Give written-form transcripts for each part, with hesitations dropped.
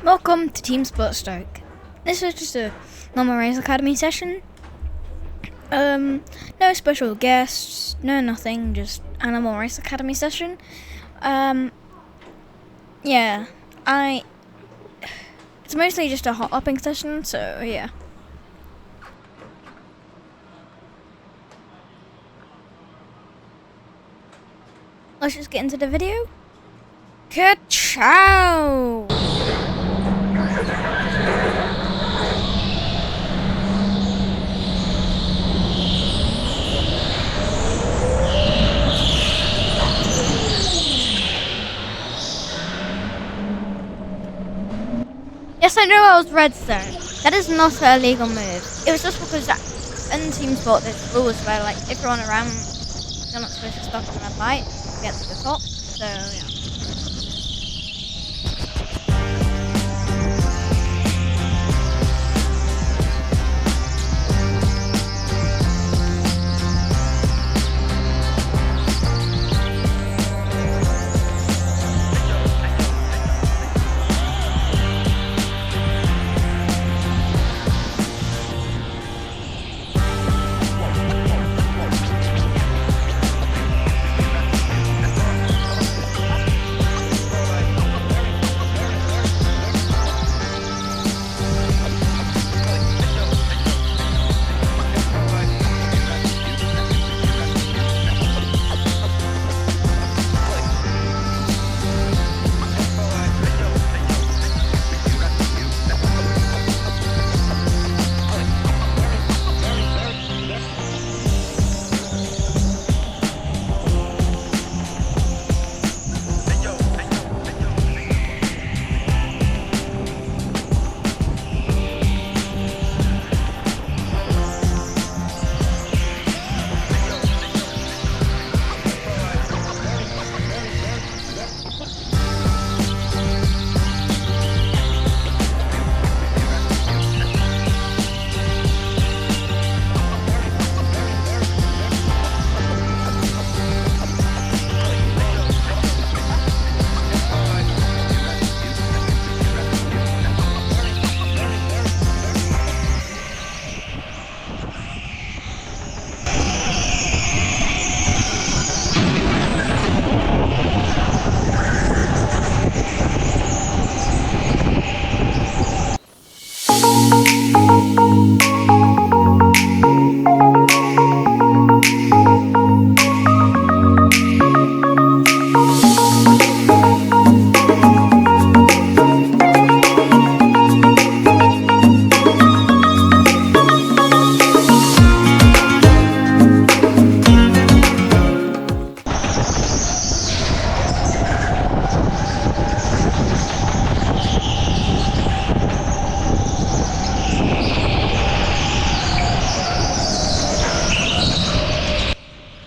Welcome to Teamsport Stoke. This is just a normal Race Academy session. No special guests, no nothing, just a normal Race Academy session. Yeah, it's mostly just a hot upping session, so yeah. Let's just get into the video. Ka-chow! Yes, I know I was redstone. That is not an illegal move. It was just because in Team Sport there's rules where, like, if you're on a ramp, you're not supposed to stop on a red light to get to the top. So yeah.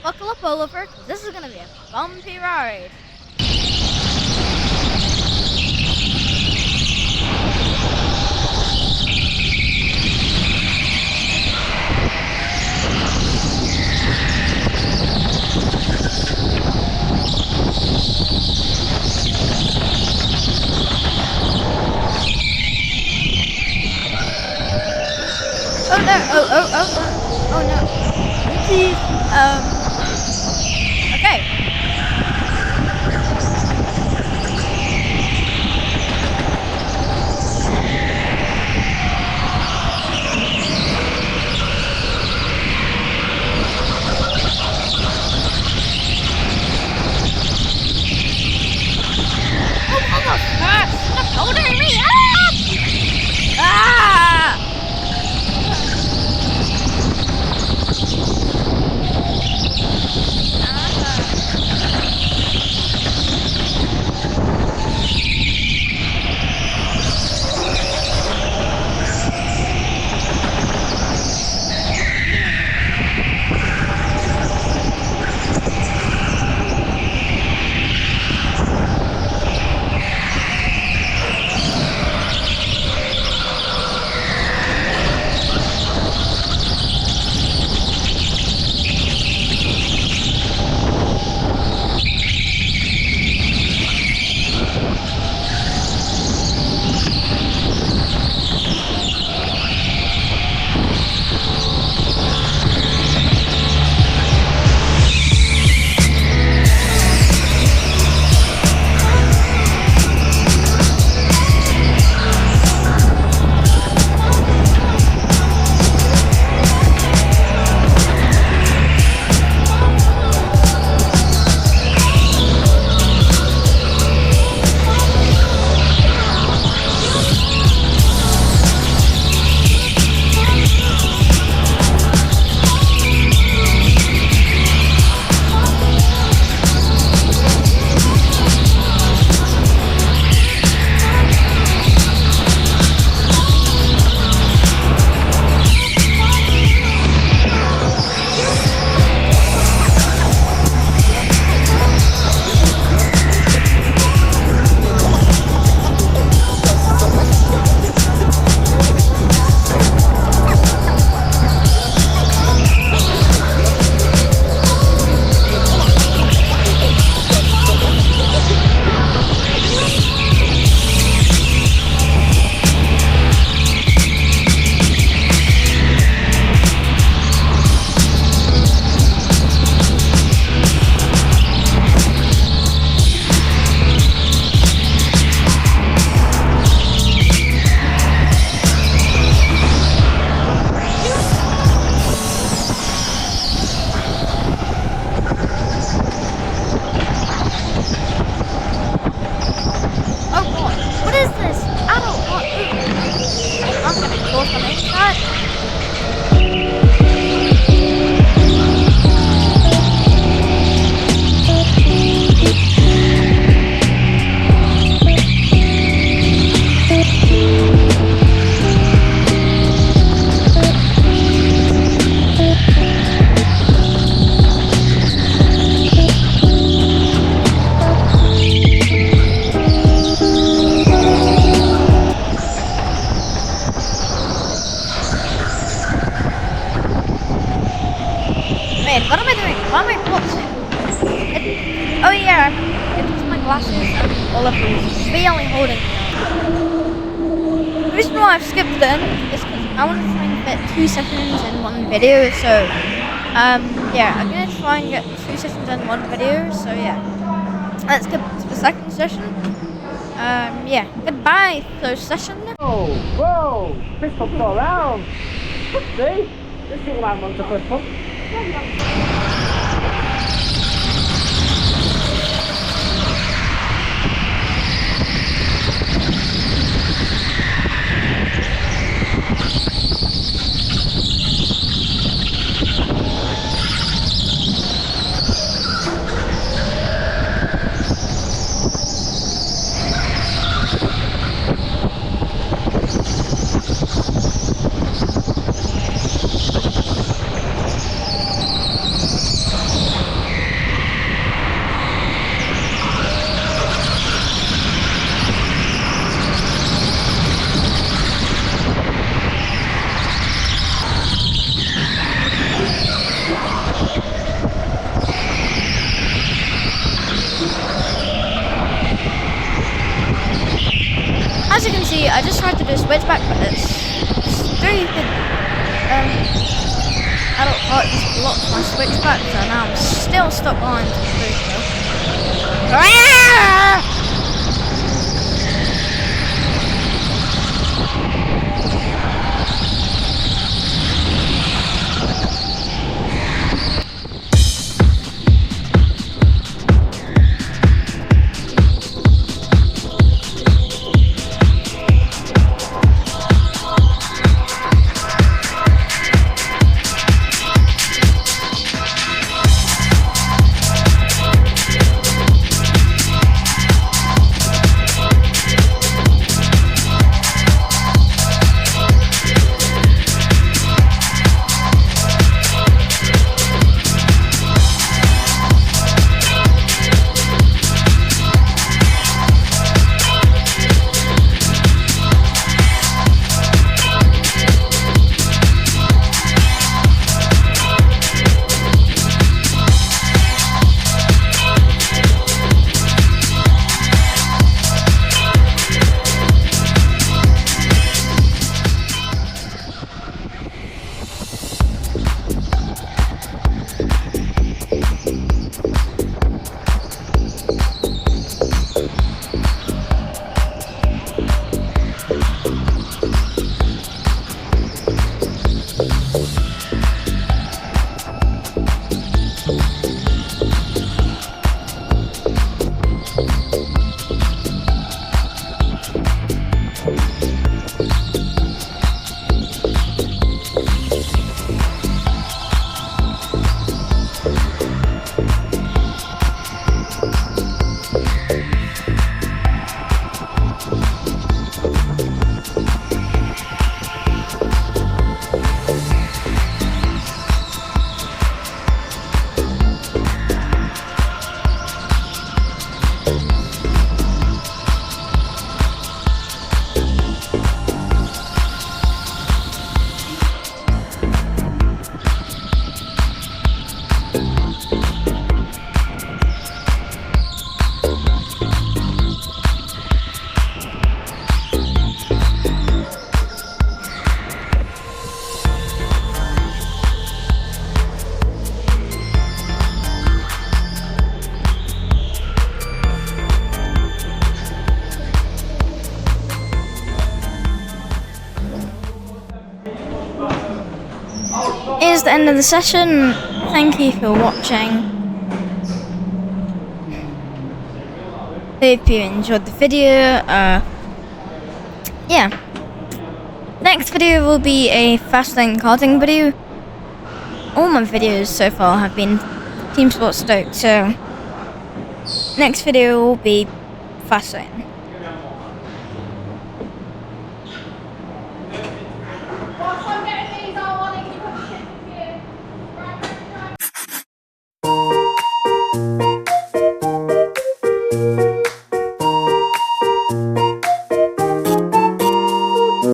Buckle up, Oliver, 'cause this is gonna be a bumpy ride. Oh no! Oh no! Oopsies. Okay. Oh, almost! Stop holding me up! Ah! glasses and Oliver was really holding me up. The reason why I've skipped them is because I want to try and fit 2 sessions in one video, so yeah, I'm going to try and get 2 sessions in one video, so yeah. Let's get to the second session. Yeah, goodbye, first session. Oh, whoa! Fish pumps all around. See? This little man wants a fish pump. As you can see, I just tried to do a switchback, but it's stupid. Adult Kart just blocked my switchback, so now I'm still stuck on to the booster. Here's the end of the session. Thank you for watching. Hope you enjoyed the video. Yeah. Next video will be a fast lane karting video. All my videos so far have been Teamsport Stoke, so next video will be fast lane.